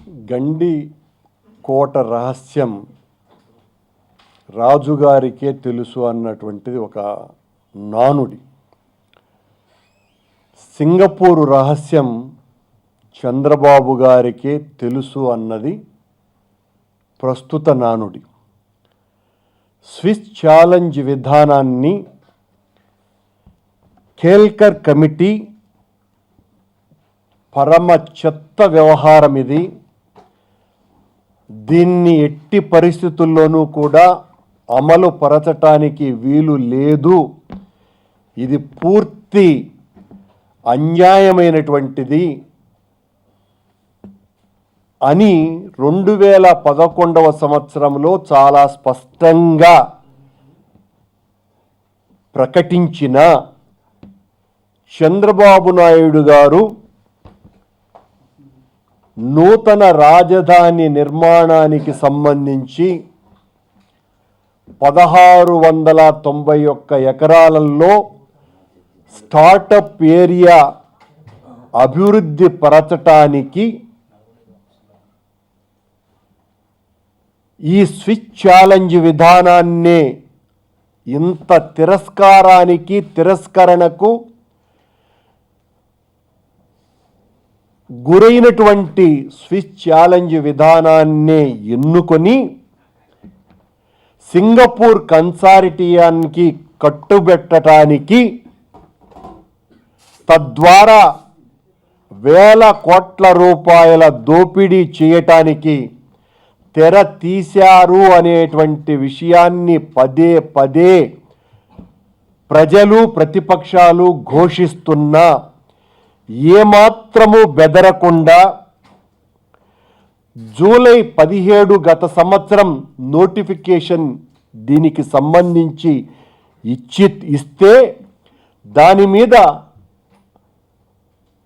గండి కోట రహస్యం రాజుగారికే తెలుసు అన్నటువంటిది ఒక నానుడి. సింగపూరు రహస్యం చంద్రబాబు గారికే తెలుసు అన్నది ప్రస్తుత నానుడి. స్విస్ ఛాలెంజ్ విధానాన్ని కేల్కర్ కమిటీ పరమ చెత్త వ్యవహారం ఇది. దీన్ని ఎట్టి పరిస్థితుల్లోనూ కూడా అమలు పరచటానికి వీలు లేదు. ఇది పూర్తి అన్యాయమైనటువంటిది అని 2011వ సంవత్సరంలో చాలా స్పష్టంగా ప్రకటించిన చంద్రబాబు నాయుడు గారు నూతన రాజధాని నిర్మాణానికి సంబంధించి 1691 ఎకరాలలో స్టార్టప్ ఏరియా అభివృద్ధి పరచటానికి ఈ స్విచ్ ఛాలెంజ్ విధానాన్నే ఇంత తిరస్కరణకు గురైనటువంటి స్విచ్ ఛాలెంజ్ విధానాన్నే ఎన్నుకొని సింగపూర్ కన్సార్టియానికి కట్టుబెట్టడానికి, తద్వారా వేల కోట్ల రూపాయల దోపిడీ చేయటానికి తెర తీశారు అనేటువంటి విషయాన్ని పదే పదే ప్రజలు ప్రతిపక్షాలు ఘోషిస్తున్నా ఏమాత్రము బెదరకుండా జూలై 17 గత సంవత్సరం నోటిఫికేషన్ దీనికి సంబంధించి ఇస్తే దాని మీద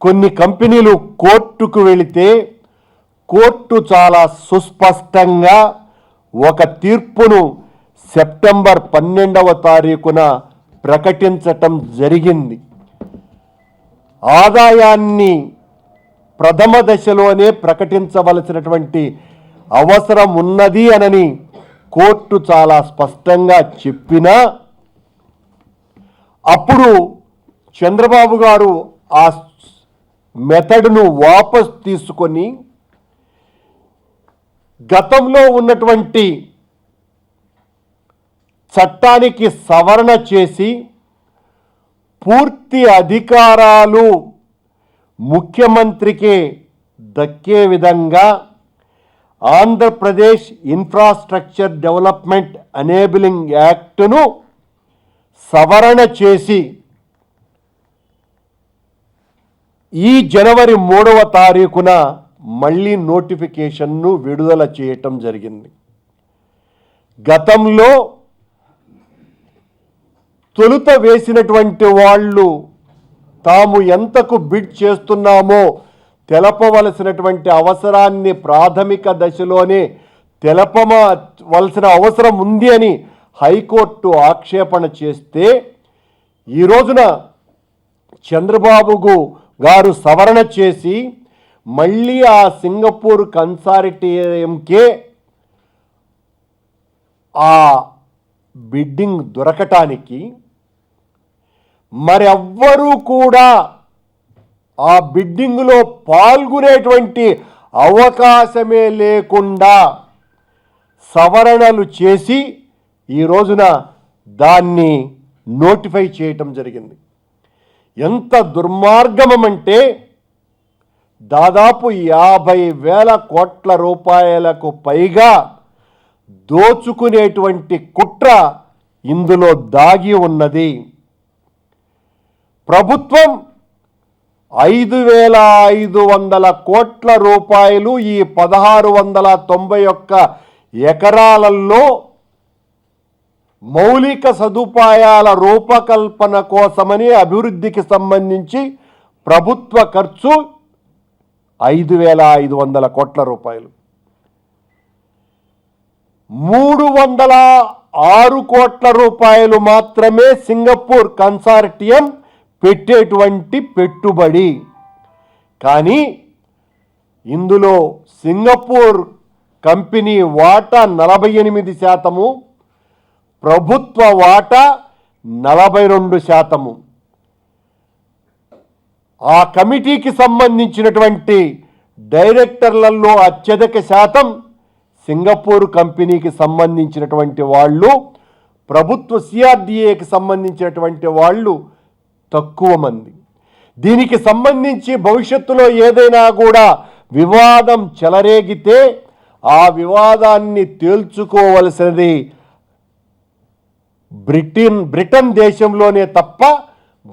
కొన్ని కంపెనీలు కోర్టుకు వెళితే కోర్టు చాలా సుస్పష్టంగా ఒక తీర్పును సెప్టెంబర్ 12వ తారీఖున ప్రకటించటం జరిగింది. ఆదాయాన్ని ప్రథమ దశలోనే ప్రకటించవలసినటువంటి అవసరం ఉన్నది అనని కోర్టు చాలా స్పష్టంగా చెప్పినా అప్పుడు చంద్రబాబు గారు ఆ మెథడ్ను వాపస్ తీసుకొని గతంలో ఉన్నటువంటి చట్టానికి సవరణ చేసి పూర్తి అధికారాలు ముఖ్యమంత్రికే దక్కే విధంగా ఆంధ్రప్రదేశ్ ఇన్ఫ్రాస్ట్రక్చర్ డెవలప్మెంట్ ఎనేబులింగ్ యాక్ట్ను సవరణ చేసి ఈ జనవరి 3వ తారీఖున మళ్ళీ నోటిఫికేషన్ను విడుదల చేయటం జరిగింది. గతంలో తొలుత వేసినటువంటి వాళ్ళు తాము ఎంతకు బిడ్ చేస్తున్నామో తెలపవలసినటువంటి అవసరాన్ని ప్రాథమిక దశలోనే తెలపవలసిన అవసరం ఉంది అని హైకోర్టు ఆక్షేపణ చేస్తే ఈ రోజున చంద్రబాబు గారు సవరణ చేసి మళ్ళీ ఆ సింగపూర్ కన్సార్టియంకే ఆ బిడ్డింగ్ దొరకటానికి మరెవ్వరూ కూడా ఆ బిడ్డింగ్లో పాల్గొనేటువంటి అవకాశమే లేకుండా సవరణలు చేసి ఈ రోజున దాన్ని నోటిఫై చేయటం జరిగింది. ఎంత దుర్మార్గమంటే దాదాపు 50,000 కోట్ల రూపాయలకు పైగా దోచుకునేటువంటి కుట్ర ఇందులో దాగి ఉన్నది. ప్రభుత్వం 5,500 కోట్ల రూపాయలు ఈ 1691 ఎకరాలలో మౌలిక సదుపాయాల రూపకల్పన కోసమని అభివృద్ధికి సంబంధించి ప్రభుత్వ ఖర్చు 5,500 కోట్ల రూపాయలు. 306 కోట్ల రూపాయలు మాత్రమే సింగపూర్ కన్సార్టియం పెట్టేటువంటి పెట్టుబడి. కానీ ఇందులో సింగపూర్ కంపెనీ వాటా 48%, ప్రభుత్వ వాటా 42%. ఆ కమిటీకి సంబంధించినటువంటి డైరెక్టర్లలో అత్యధిక శాతం సింగపూర్ కంపెనీకి సంబంధించినటువంటి వాళ్ళు, ప్రభుత్వ సిఆర్డిఏకి సంబంధించినటువంటి వాళ్ళు తక్కువ మంది. దీనికి సంబంధించి భవిష్యత్తులో ఏదైనా కూడా వివాదం చెలరేగితే ఆ వివాదాన్ని తేల్చుకోవలసినది బ్రిటన్ దేశంలోనే తప్ప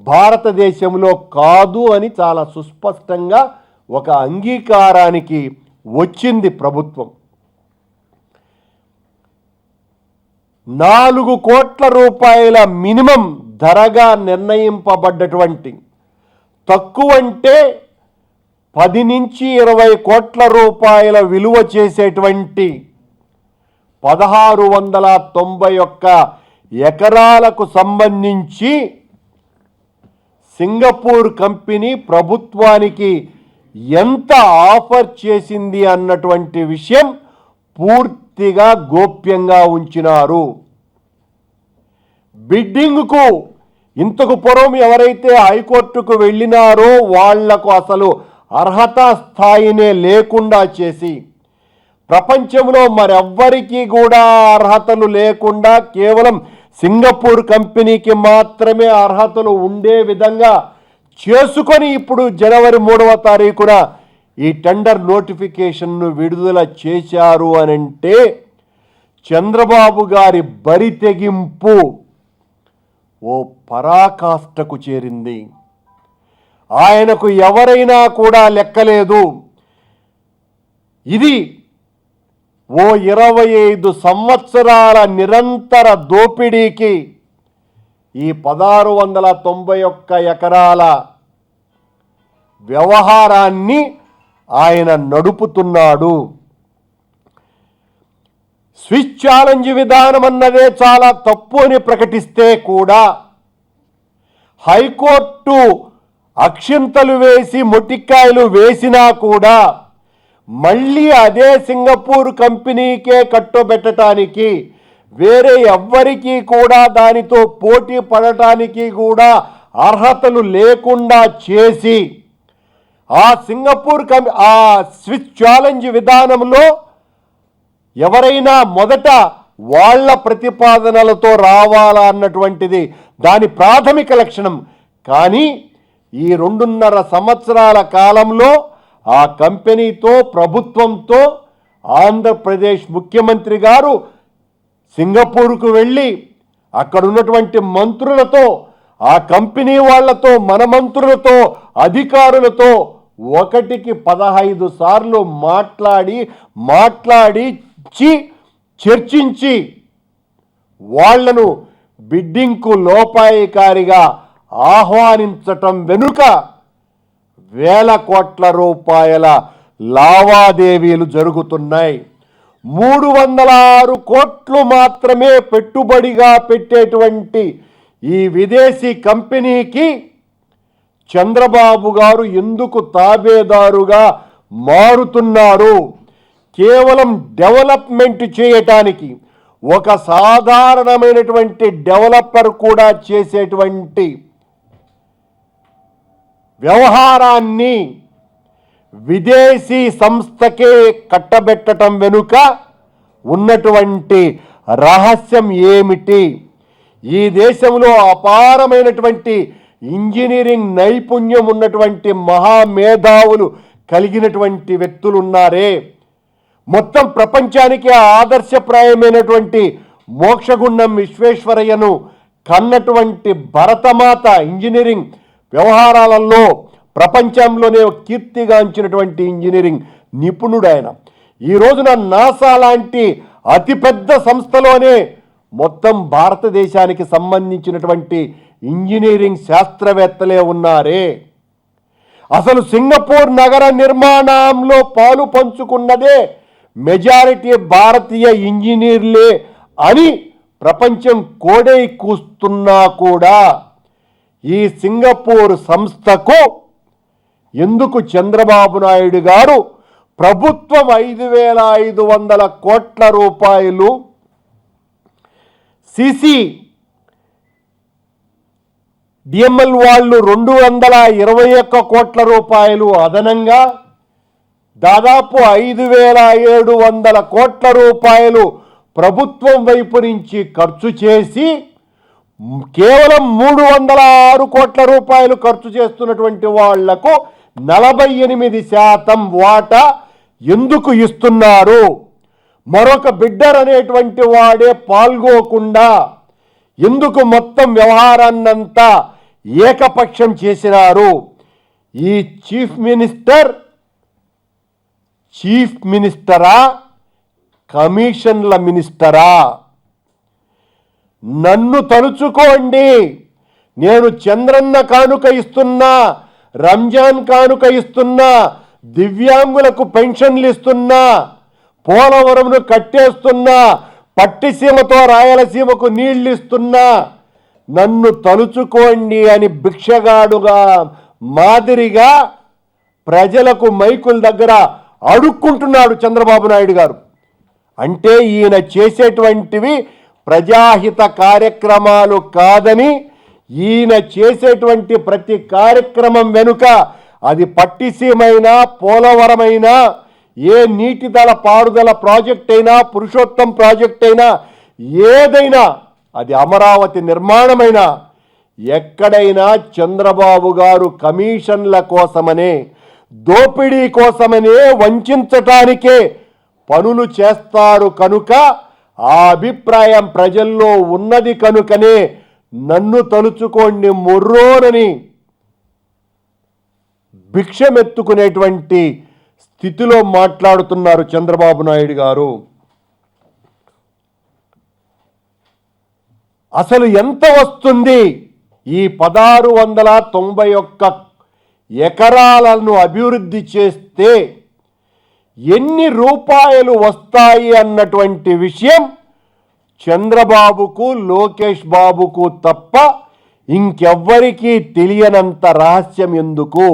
భారతదేశంలో కాదు అని చాలా సుస్పష్టంగా ఒక అంగీకారానికి వచ్చింది ప్రభుత్వం. 4 కోట్ల రూపాయల మినిమం ధరగా నిర్ణయింపబడ్డటువంటి, తక్కువంటే 10 నుంచి 20 కోట్ల రూపాయల విలువ చేసేటువంటి 1691 ఎకరాలకు సంబంధించి సింగపూర్ కంపెనీ ప్రభుత్వానికి ఎంత ఆఫర్ చేసింది అన్నటువంటి విషయం పూర్తిగా గోప్యంగా ఉంచినారు. బిడ్డింగ్కు ఇంతకు పూర్వం ఎవరైతే హైకోర్టుకు వెళ్ళినారో వాళ్లకు అసలు అర్హత స్థాయినే లేకుండా చేసి, ప్రపంచంలో మరెవ్వరికీ కూడా అర్హతలు లేకుండా కేవలం సింగపూర్ కంపెనీకి మాత్రమే అర్హతలు ఉండే విధంగా చేసుకొని ఇప్పుడు జనవరి 3వ తారీఖున ఈ టెండర్ నోటిఫికేషన్ను విడుదల చేశారు అనంటే చంద్రబాబు గారి బరి తెగింపు ఓ పరాకాష్ఠకు చేరింది. ఆయనకు ఎవరైనా కూడా లెక్కలేదు. ఇది ఓ 25 సంవత్సరాల నిరంతర దోపిడీకి ఈ 1691 ఎకరాల వ్యవహారాన్ని ఆయన నడుపుతున్నాడు. స్విచ్ ఛాలెంజ్ విధానం అన్నదే చాలా తప్పు అని ప్రకటిస్తే కూడా హైకోర్టు అక్షింతలు వేసి మొట్టికాయలు వేసినా కూడా మళ్ళీ అదే సింగపూర్ కంపెనీకే కట్టుబెట్టడానికి, వేరే ఎవ్వరికీ కూడా దానితో పోటీ పడటానికి కూడా అర్హతలు లేకుండా చేసి ఆ సింగపూర్ ఆ స్విచ్ ఛాలెంజ్ విధానంలో ఎవరైనా మొదట వాళ్ళ ప్రతిపాదనలతో రావాలా అన్నటువంటిది దాని ప్రాథమిక లక్షణం. కానీ ఈ 2.5 సంవత్సరాల కాలంలో ఆ కంపెనీతో, ప్రభుత్వంతో ఆంధ్రప్రదేశ్ ముఖ్యమంత్రి గారు సింగపూర్కు వెళ్ళి అక్కడ ఉన్నటువంటి మంత్రులతో, ఆ కంపెనీ వాళ్లతో, మన మంత్రులతో, అధికారులతో 1కి 15 సార్లు మాట్లాడి చర్చించి వాళ్లను బిడ్డింగ్కు లోపాయికారిగా ఆహ్వానించటం వెనుక వేల కోట్ల రూపాయల లావాదేవీలు జరుగుతున్నాయి. 306 కోట్లు మాత్రమే పెట్టుబడిగా పెట్టేటువంటి ఈ విదేశీ కంపెనీకి చంద్రబాబు గారు ఎందుకు తాబేదారుగా మారుతున్నారు? కేవలం డెవలప్మెంట్ చేయటానికి, ఒక సాధారణమైనటువంటి డెవలపర్ కూడా చేసేటువంటి వ్యవహారాన్ని విదేశీ సంస్థకే కట్టబెట్టడం వెనుక ఉన్నటువంటి రహస్యం ఏమిటి? ఈ దేశంలో అపారమైనటువంటి ఇంజనీరింగ్ నైపుణ్యం ఉన్నటువంటి మహామేధావులు కలిగినటువంటి వ్యక్తులు ఉన్నారే, మొత్తం ప్రపంచానికి ఆదర్శప్రాయమైనటువంటి మోక్షగుండం విశ్వేశ్వరయ్యను కన్నటువంటి భరతమాత ఇంజనీరింగ్ వ్యవహారాలలో ప్రపంచంలోనే కీర్తిగాంచినటువంటి ఇంజనీరింగ్ నిపుణుడు ఆయన. ఈ రోజున నాసా లాంటి అతిపెద్ద సంస్థలోనే మొత్తం భారతదేశానికి సంబంధించినటువంటి ఇంజనీరింగ్ శాస్త్రవేత్తలే ఉన్నారే. అసలు సింగపూర్ నగర నిర్మాణంలో పాలు పంచుకున్నదే మెజారిటీ భారతీయ ఇంజనీర్లే అని ప్రపంచం కోడై కూస్తున్నా కూడా ఈ సింగపూర్ సంస్థకు ఎందుకు చంద్రబాబు నాయుడు గారు ప్రభుత్వం 5,500 కోట్ల రూపాయలు, డిఎంఎల్ వాళ్ళు 221 కోట్ల రూపాయలు అదనంగా దాదాపు 5,700 కోట్ల రూపాయలు ప్రభుత్వం వైపు నుంచి ఖర్చు చేసి కేవలం 306 కోట్ల రూపాయలు ఖర్చు చేస్తున్నటువంటి వాళ్లకు 48% వాటా ఎందుకు ఇస్తున్నారు? మరొక బిడ్డర్ అనేటువంటి వాడే పాల్గొకుండా ఎందుకు మొత్తం వ్యవహారాన్నంతా ఏకపక్షం చేసినారు? ఈ చీఫ్ మినిస్టరా, కమిషన్ల మినిస్టరా? నన్ను తలుచుకోండి, నేను చంద్రన్న కానుక ఇస్తున్నా, రంజాన్ కానుక ఇస్తున్నా, దివ్యాంగులకు పెన్షన్లు ఇస్తున్నా, పోలవరంను కట్టేస్తున్నా, పట్టిసీమతో రాయలసీమకు నీళ్లు ఇస్తున్నా, నన్ను తలుచుకోండి అని భిక్షగాడుగా మాదిరిగా ప్రజలకు మైకుల దగ్గర అడుక్కుంటున్నాడు చంద్రబాబు నాయుడు గారు. అంటే ఈయన చేసేటువంటివి ప్రజాహిత కార్యక్రమాలు కాదని, ఈయన చేసేటువంటి ప్రతి కార్యక్రమం వెనుక అది పట్టిసీమైనా, పోలవరమైనా, ఏ నీటిదల పారుదల ప్రాజెక్ట్ అయినా, పురుషోత్తం ప్రాజెక్ట్ అయినా, ఏదైనా, అది అమరావతి నిర్మాణమైనా, ఎక్కడైనా చంద్రబాబు గారు కమిషన్ల కోసమనే, దోపిడీ కోసమనే, వంచటానికే పనులు చేస్తారు కనుక ఆ అభిప్రాయం ప్రజల్లో ఉన్నది కనుకనే నన్ను తలుచుకోండి మొర్రోనని భిక్షమెత్తుకునేటువంటి స్థితిలో మాట్లాడుతున్నారు చంద్రబాబు నాయుడు గారు. అసలు ఎంత వస్తుంది ఈ 1,691 ఎకరాలను అభివృద్ధి చేస్తే ఎన్ని రూపాయలు వస్తాయి అన్నటువంటి విషయం చంద్రబాబుకు, లోకేష్ బాబుకు తప్ప ఇంకెవ్వరికీ తెలియనంత రహస్యం ఎందుకు?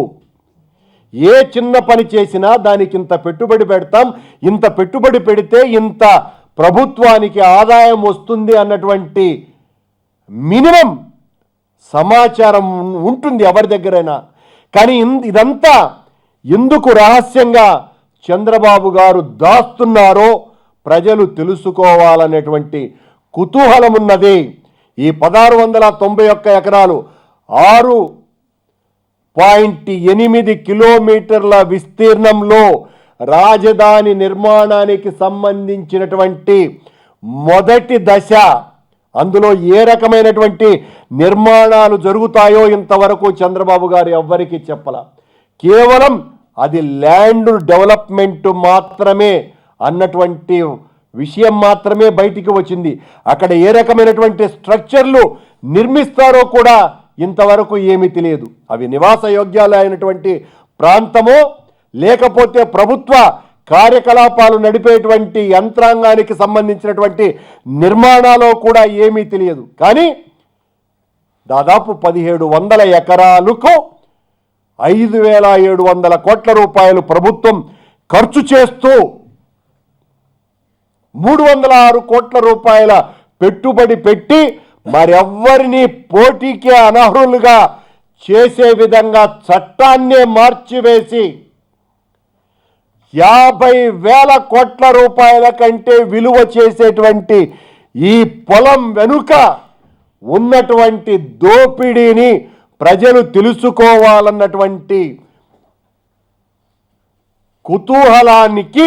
ఏ చిన్న పని చేసినా దానికి ఇంత పెట్టుబడి పెడతాం, ఇంత పెట్టుబడి పెడితే ఇంత ప్రభుత్వానికి ఆదాయం వస్తుంది అన్నటువంటి మినిమం సమాచారం ఉంటుంది ఎవరి దగ్గరైనా. కానీ ఇదంతా ఎందుకు రహస్యంగా చంద్రబాబు గారు దాస్తున్నారో ప్రజలు తెలుసుకోవాలనేటువంటి కుతూహలం ఉన్నది. ఈ 1,691 ఎకరాలు 6.8 కిలోమీటర్ల విస్తీర్ణంలో రాజధాని నిర్మాణానికి సంబంధించినటువంటి మొదటి దశ. అందులో ఏ రకమైనటువంటి నిర్మాణాలు జరుగుతాయో ఇంతవరకు చంద్రబాబు గారు ఎవ్వరికీ చెప్పల. కేవలం అది ల్యాండ్ డెవలప్మెంట్ మాత్రమే అన్నటువంటి విషయం మాత్రమే బయటికి వచ్చింది. అక్కడ ఏ రకమైనటువంటి స్ట్రక్చర్లు నిర్మిస్తారో కూడా ఇంతవరకు ఏమీ తెలియదు. అవి నివాస యోగ్యాలు అయినటువంటి ప్రాంతమో లేకపోతే ప్రభుత్వ కార్యకలాపాలు నడిపేటువంటి యంత్రాంగానికి సంబంధించినటువంటి నిర్మాణాలు కూడా ఏమీ తెలియదు. కానీ దాదాపు 1,700 ఎకరాలకు 5,700 కోట్ల రూపాయలు ప్రభుత్వం ఖర్చు చేస్తూ 306 కోట్ల రూపాయల పెట్టుబడి పెట్టి మరెవ్వరిని పోటీకి అనర్హులుగా చేసే విధంగా చట్టాన్నే మార్చివేసి 50,000 కోట్ల రూపాయల కంటే విలువ చేసేటువంటి ఈ పొలం వెనుక ఉన్నటువంటి దోపిడీని ప్రజలు తెలుసుకోవాలన్నటువంటి కుతూహలానికి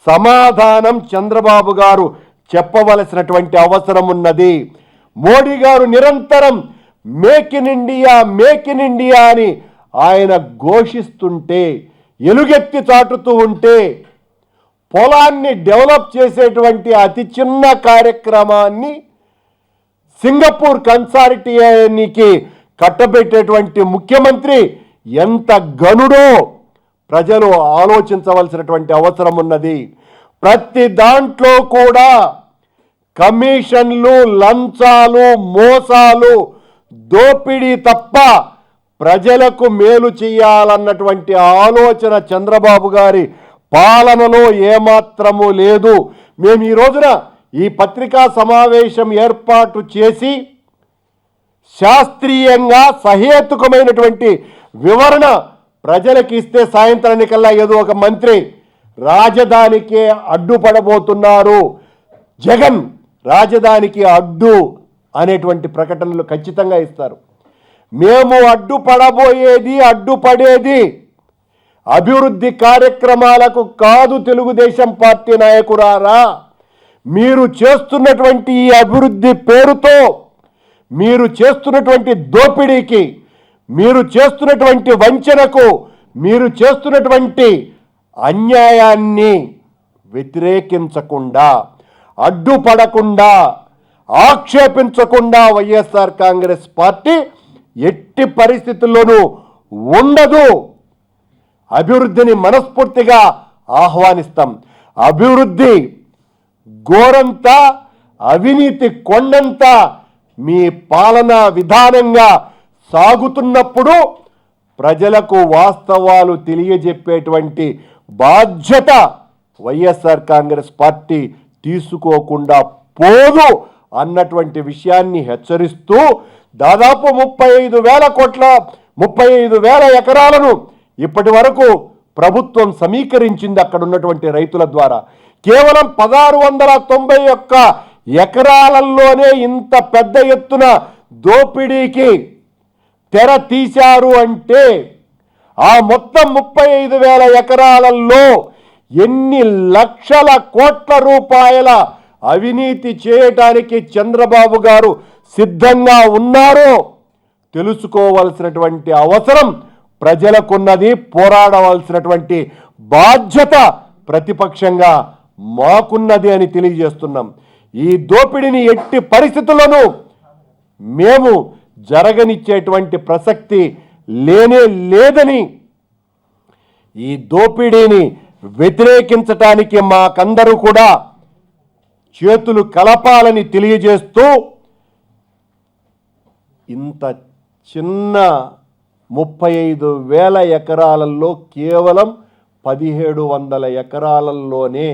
సమాధానం చంద్రబాబు గారు చెప్పవలసినటువంటి అవసరం ఉన్నది. మోడీ గారు నిరంతరం make in India, make in India అని ఆయన ఘోషిస్తుంటే, ఎలుగెత్తి చాటుతూ ఉంటే, పొలాన్ని డెవలప్ చేసేటువంటి అతి చిన్న కార్యక్రమాన్ని సింగపూర్ కన్సార్టియానికి కట్టబెట్టేటువంటి ముఖ్యమంత్రి ఎంత గనుడో ప్రజలు ఆలోచించవలసినటువంటి అవసరం ఉన్నది. ప్రతి దాంట్లో కూడా కమిషన్లు, లంచాలు, మోసాలు, దోపిడీ తప్ప ప్రజలకు మేలు చేయాలన్నటువంటి ఆలోచన చంద్రబాబు గారి పాలనలో ఏమాత్రము లేదు. మేము ఈ రోజున ఈ పత్రికా సమావేశం ఏర్పాటు చేసి శాస్త్రీయంగా సహేతుకమైనటువంటి వివరణ ప్రజలకు ఇస్తే సాయంత్రానికల్లా ఏదో ఒక మంత్రి రాజధానికే అడ్డుపడబోతున్నారు, జగన్ రాజధానికి అడ్డు అనేటువంటి ప్రకటనలు ఖచ్చితంగా ఇస్తారు. మేము అడ్డుపడేది అభివృద్ధి కార్యక్రమాలకు కాదు. తెలుగుదేశం పార్టీ నాయకురారా, మీరు చేస్తున్నటువంటి ఈ అభివృద్ధి పేరుతో మీరు చేస్తున్నటువంటి దోపిడీకి, మీరు చేస్తున్నటువంటి వంచనకు, మీరు చేస్తున్నటువంటి అన్యాయాన్ని వ్యతిరేకించకుండా, అడ్డుపడకుండా, ఆక్షేపించకుండా వైఎస్ఆర్ కాంగ్రెస్ పార్టీ ఎట్టి పరిస్థితుల్లోనూ ఉండదు. అభివృద్ధిని మనస్ఫూర్తిగా ఆహ్వానిస్తాం. అభివృద్ధి గోరంతా, అవినీతి కొండంతా మీ పాలనా విధానంగా సాగుతున్నప్పుడు ప్రజలకు వాస్తవాలు తెలియజెప్పేటువంటి బాధ్యత వైఎస్ఆర్ కాంగ్రెస్ పార్టీ తీసుకోకుండా పోదు అన్నటువంటి విషయాన్ని హెచ్చరిస్తూ దాదాపు 35,000 ఎకరాలను ఇప్పటి వరకు ప్రభుత్వం సమీకరించింది అక్కడ ఉన్నటువంటి రైతుల ద్వారా. కేవలం 1691 ఎకరాలలోనే ఇంత పెద్ద ఎత్తున దోపిడీకి తెర తీశారు అంటే ఆ మొత్తం 35,000 ఎకరాలలో ఎన్ని లక్షల కోట్ల రూపాయల అవినీతి చేయటానికి చంద్రబాబు గారు సిద్ధంగా ఉన్నారో తెలుసుకోవాల్సినటువంటి అవసరం ప్రజలకున్నది. పోరాడవలసినటువంటి బాధ్యత ప్రతిపక్షంగా మాకున్నది అని తెలియజేస్తున్నాం. ఈ దోపిడీని ఎట్టి పరిస్థితుల్లోనూ మేము జరగనిచ్చేటువంటి ప్రసక్తి లేనే లేదని, ఈ దోపిడీని వ్యతిరేకించటానికి మాకందరూ కూడా చేతులు కలపాలని తెలియజేస్తూ ఇంత చిన్న 35,000 ఎకరాలలో కేవలం 1,700 ఎకరాలలోనే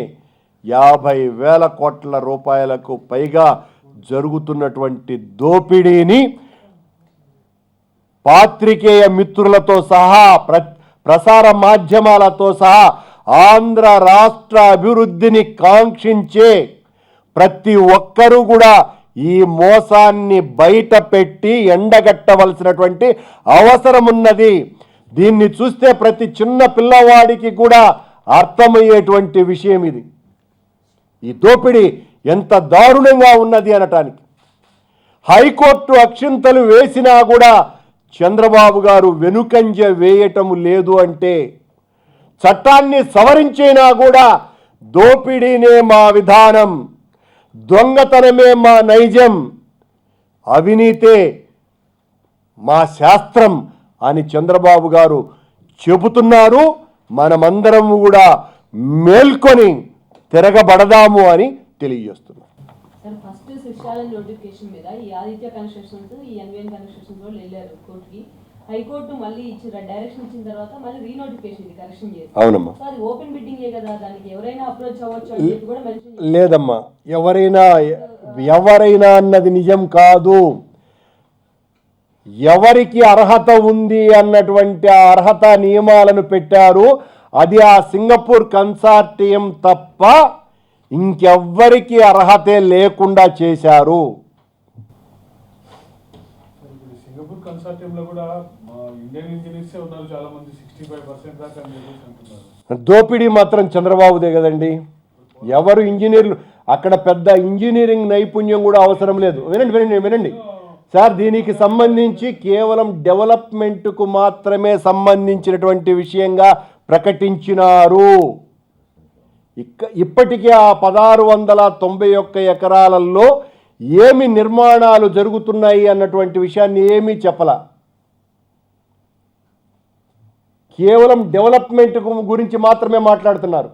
50,000 కోట్ల రూపాయలకు పైగా జరుగుతున్నటువంటి దోపిడీని పాత్రికేయ మిత్రులతో సహా ప్రసార మాధ్యమాలతో సహా ఆంధ్ర రాష్ట్ర అభివృద్ధిని కాంక్షించే ప్రతి ఒక్కరూ కూడా ఈ మోసాన్ని బయట పెట్టి ఎండగట్టవలసినటువంటి అవసరం ఉన్నది. దీన్ని చూస్తే ప్రతి చిన్న పిల్లవాడికి కూడా అర్థమయ్యేటువంటి విషయం ఇది. ఈ దోపిడీ ఎంత దారుణంగా ఉన్నది అనటానికి హైకోర్టు అక్షింతలు వేసినా కూడా చంద్రబాబు గారు వెనుకంజ వేయటం లేదు అంటే, చట్టాన్ని సవరించినా కూడా దోపిడీనే మా విధానం, దొంగతనమే మా నైజం, అవినీతే మా శాస్త్రం అని చంద్రబాబు గారు చెబుతున్నారు. మనమందరం కూడా మేల్కొని తిరగబడదాము అని తెలియజేస్తున్నారు. ఫస్ట్ శిక్షాలయ నోటిఫికేషన్ మీద ఈ ఆదిత్య కన్స్ట్రక్షన్స్, ఈ ఎన్విఎన్ కన్స్ట్రక్షన్స్ వాళ్ళు వెళ్ళారు కోర్టుకి. హైకోర్టు మళ్ళీ డైరెక్షన్ ఇచ్చిన తర్వాత మళ్ళీ రీనోటిఫికేషన్ కరెక్షన్ చేసి. అవునమ్మా, అది ఓపెన్ బిడ్డింగే కదా, దానికి ఎవరైనా అప్రోచ్ అవ్వచ్చు అని కూడా మెన్షన్. లేదమ్మా, ఎవరైనా అన్నది నిజం కాదు. ఎవరికి అర్హత ఉంది అన్నటువంటి ఆ అర్హత నియమాలను పెట్టారు. అది ఆ సింగపూర్ కన్సార్టియం తప్ప ఇంకెవ్వరికి అర్హతే లేకుండా చేశారు. సింగపూర్ కన్సార్టియంలో కూడా ఇండియన్ ఇంజనీర్సే ఉన్నారు చాలా మంది, 65% దాకా అంటున్నారు. దోపిడీ మాత్రం చంద్రబాబుదే కదండి. ఎవరు ఇంజనీర్లు అక్కడ పెద్ద ఇంజనీరింగ్ నైపుణ్యం కూడా అవసరం లేదు. వినండి సార్, దీనికి సంబంధించి కేవలం డెవలప్మెంట్కు మాత్రమే సంబంధించినటువంటి విషయంగా ప్రకటించినారు. ఇప్పటికీ ఆ 1691 ఎకరాలలో ఏమి నిర్మాణాలు జరుగుతున్నాయి అన్నటువంటి విషయాన్ని ఏమీ చెప్పలా. కేవలం డెవలప్మెంట్ గురించి మాత్రమే మాట్లాడుతున్నారు.